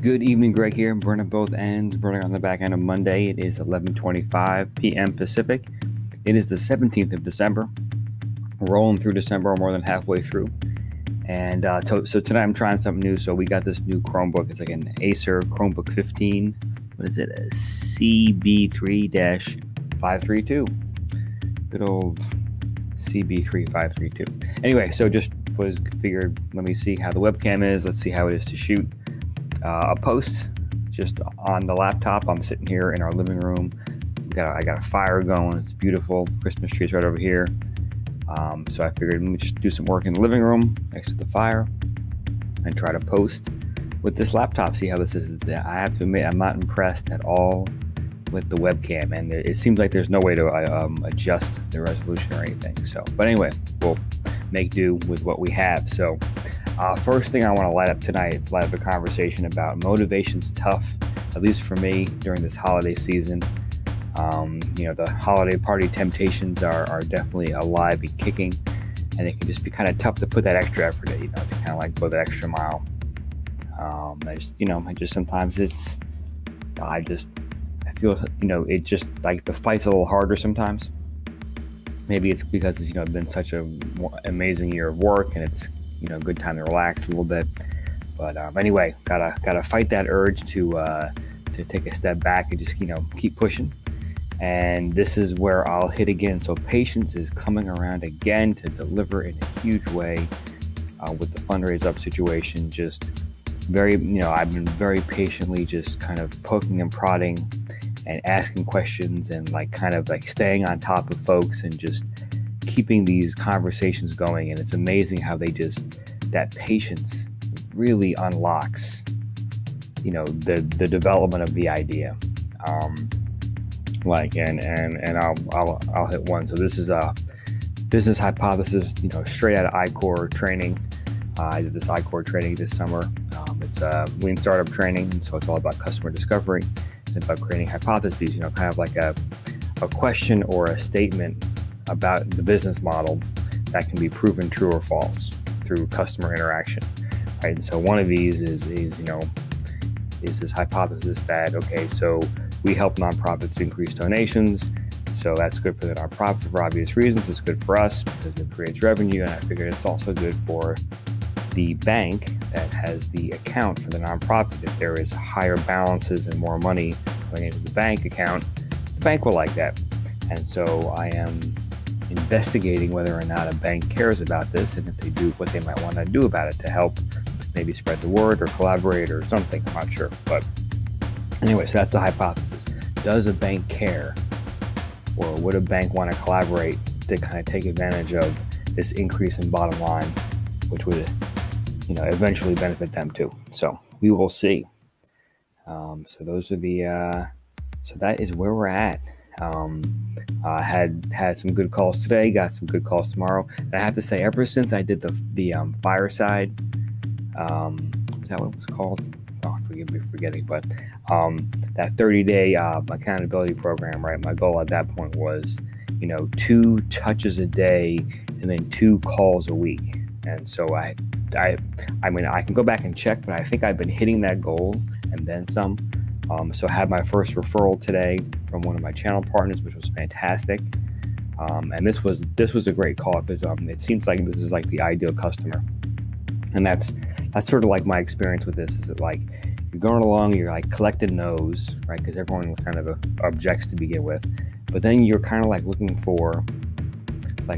Good evening, Greg here. Burning both ends, burning on the back end of Monday. It is 11:25 p.m. Pacific. It is the 17th of December. We're rolling through December, more than halfway through. And so tonight I'm trying something new. So we got this new Chromebook. It's like an Acer Chromebook 15. What is it? A CB3-532. Good old CB3532. Anyway, so just figured, let me see how the webcam is. Let's see how it is to shoot a post just on the laptop. I'm sitting here in our living room. I got a fire going. It's beautiful. Christmas tree's right over here. So I figured let me just do some work in the living room next to the fire and try to post with this laptop. See how this is. I have to admit, I'm not impressed at all with the webcam, and it seems like there's no way to adjust the resolution or anything. So, but anyway, we'll make do with what we have. So, first thing I want to light up a conversation about motivation's tough, at least for me during this holiday season. The holiday party temptations are definitely alive and kicking, and it can just be kind of tough to put that extra effort in, to kind of like go that extra mile. I just sometimes I feel, it just like the fight's a little harder sometimes. Maybe it's because it's, been such an amazing year of work, and it's, good time to relax a little bit. But anyway, gotta fight that urge to take a step back and just, keep pushing. And this is where I'll hit again. So patience is coming around again to deliver in a huge way with the Fundraise Up situation. Just I've been very patiently just kind of poking and prodding and asking questions and kind of staying on top of folks and just keeping these conversations going. And it's amazing how that patience really unlocks, the development of the idea. And I'll hit one. So this is a business hypothesis, straight out of iCore training. I did this iCore training this summer. It's a lean startup training, and so it's all about customer discovery. It's about creating hypotheses, kind of like a question or a statement about the business model that can be proven true or false through customer interaction. Right? And so one of these is this hypothesis that, okay, so we help nonprofits increase donations. So that's good for the nonprofit for obvious reasons. It's good for us because it creates revenue. And I figured it's also good for the bank that has the account for the nonprofit. If there is higher balances and more money going into the bank account, the bank will like that. And so I am investigating whether or not a bank cares about this, and if they do, what they might want to do about it to help maybe spread the word or collaborate or something. I'm not sure. But anyway, so that's the hypothesis. Does a bank care, or would a bank want to collaborate to kind of take advantage of this increase in bottom line, which would, eventually benefit them too? So we will see. So those are so that is where we're at. Had some good calls today, got some good calls tomorrow. And I have to say, ever since I did the fireside, is that what it was called? Oh, forgive me for forgetting, but that 30-day accountability program, right? My goal at that point was, 2 touches a day and then 2 calls a week. And so I can go back and check, but I think I've been hitting that goal and then some. So I had my first referral today from one of my channel partners, which was fantastic. And this was a great call because it seems like this is like the ideal customer. And that's sort of like my experience with this. Is that you're going along, you're collecting no's, right? Because everyone kind of objects to begin with, but then you're kind of looking for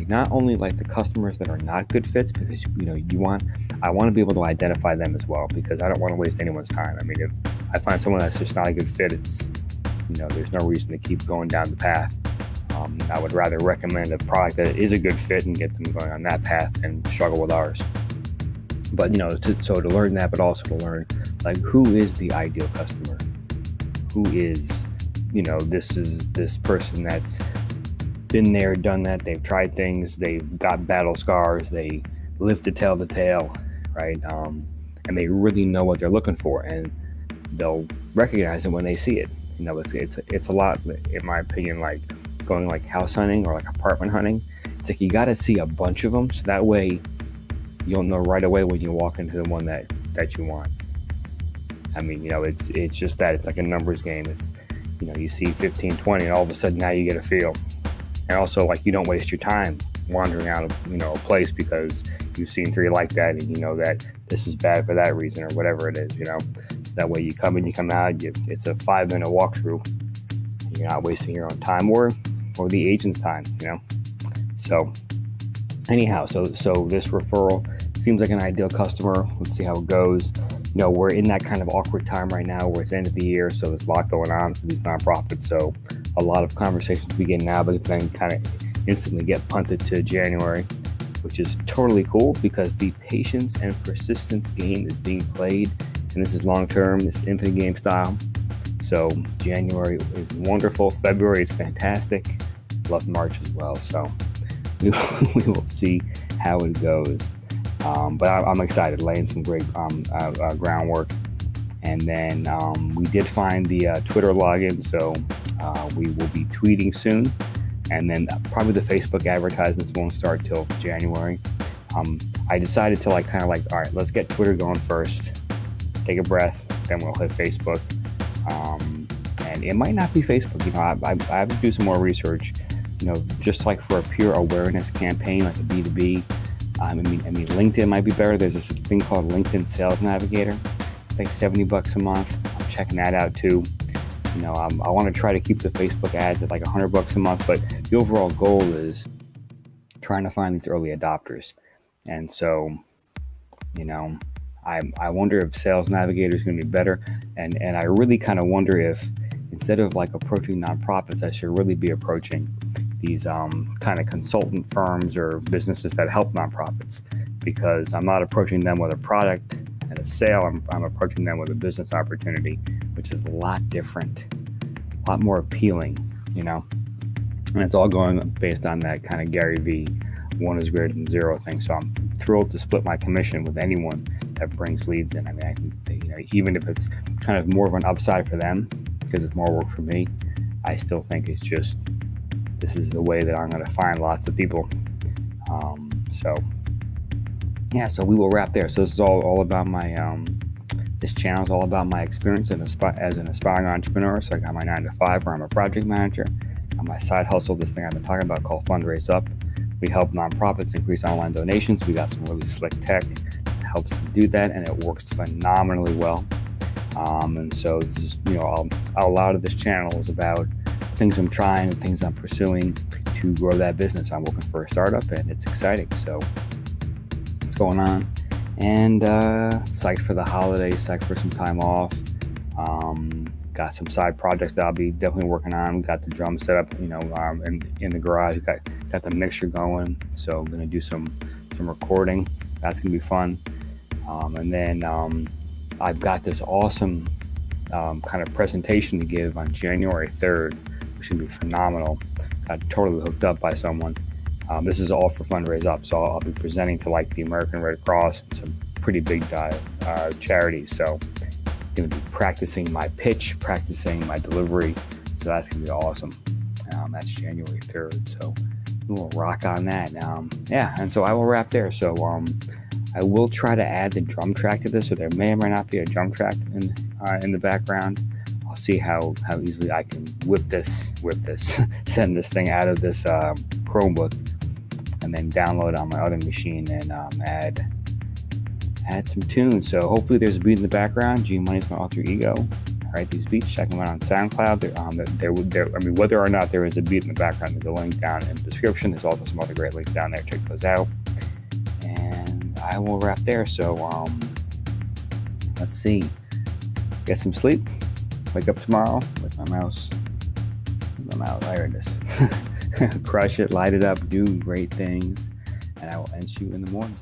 not only the customers that are not good fits, because I want to be able to identify them as well, because I don't want to waste anyone's time. I mean, if I find someone that's just not a good fit, it's there's no reason to keep going down the path. I would rather recommend a product that is a good fit and get them going on that path and struggle with ours. But to learn that, but also to learn who is the ideal customer, who is this person that's been there, done that. They've tried things. They've got battle scars. They live to tell the tale, right? And they really know what they're looking for, and they'll recognize it when they see it. It's a lot, in my opinion, like going house hunting or apartment hunting. It's you got to see a bunch of them, so that way you'll know right away when you walk into the one that you want. I mean, it's just that it's like a numbers game. It's, you see 15, 20, and all of a sudden now you get a feel. And also, like, you don't waste your time wandering out of, a place because you've seen 3 like that, and you know that this is bad for that reason or whatever it is, So that way you come in, you come out, it's a 5-minute walkthrough. You're not wasting your own time or the agent's time, So anyhow, so this referral seems like an ideal customer. Let's see how it goes. We're in that kind of awkward time right now where it's the end of the year, so there's a lot going on for these nonprofits. So a lot of conversations begin now, but then kind of instantly get punted to January, which is totally cool because the patience and persistence game is being played, and this is long-term, this infinite game style. So January is wonderful. February is fantastic. Love March as well. So we will see how it goes. But I'm excited, laying some great groundwork. And then we did find the Twitter login, so we will be tweeting soon. And then probably the Facebook advertisements won't start till January. I decided to all right, let's get Twitter going first. Take a breath, then we'll hit Facebook. And it might not be Facebook. I have to do some more research. Just like for a pure awareness campaign, like a B2B. I mean, LinkedIn might be better. There's this thing called LinkedIn Sales Navigator. It's like $70 a month. I'm checking that out too. I want to try to keep the Facebook ads at like $100 a month, but the overall goal is trying to find these early adopters. And so, I wonder if Sales Navigator is going to be better. And I really kind of wonder if instead of like approaching nonprofits, I should really be approaching these kind of consultant firms or businesses that help nonprofits, because I'm not approaching them with a product and a sale. I'm approaching them with a business opportunity, which is a lot different, a lot more appealing, and it's all going based on that kind of Gary V, 1 is greater than 0 thing. So I'm thrilled to split my commission with anyone that brings leads in. I mean, I can, even if it's kind of more of an upside for them because it's more work for me, I still think it's just, this is the way that I'm going to find lots of people. So we will wrap there. So this is all about my, this channel is all about my experience as an aspiring entrepreneur. So I got my 9 to 5 where I'm a project manager. On my side hustle, this thing I've been talking about called Fundraise Up. We help nonprofits increase online donations. We got some really slick tech that helps them do that, and it works phenomenally well. And so this is, a lot of this channel is about things I'm trying and things I'm pursuing to grow that business. I'm working for a startup, and it's exciting. So what's going on? And psyched for the holidays, psyched for some time off. Got some side projects that I'll be definitely working on. Got the drum set up, in the garage. Got the mixture going. So I'm gonna do some recording. That's gonna be fun. And then I've got this awesome kind of presentation to give on January 3rd, which should be phenomenal. Got totally hooked up by someone. This is all for Fundraise Up, so I'll be presenting to like the American Red Cross and some pretty big charities. So I'm going to be practicing my pitch, practicing my delivery. So that's going to be awesome. That's January 3rd. So we'll rock on that. And so I will wrap there. So I will try to add the drum track to this, so there may or may not be a drum track in the background. I'll see how easily I can whip this, send this thing out of this Chromebook, and then download on my other machine and add some tunes. So hopefully there's a beat in the background. G Money's my alter ego. I write these beats. Check them out on SoundCloud. Whether or not there is a beat in the background, there's a link down in the description. There's also some other great links down there. Check those out. And I will wrap there. So let's see. Get some sleep. Wake up tomorrow with my mouse. There it is. Crush it, light it up, do great things, and I will end you in the morning.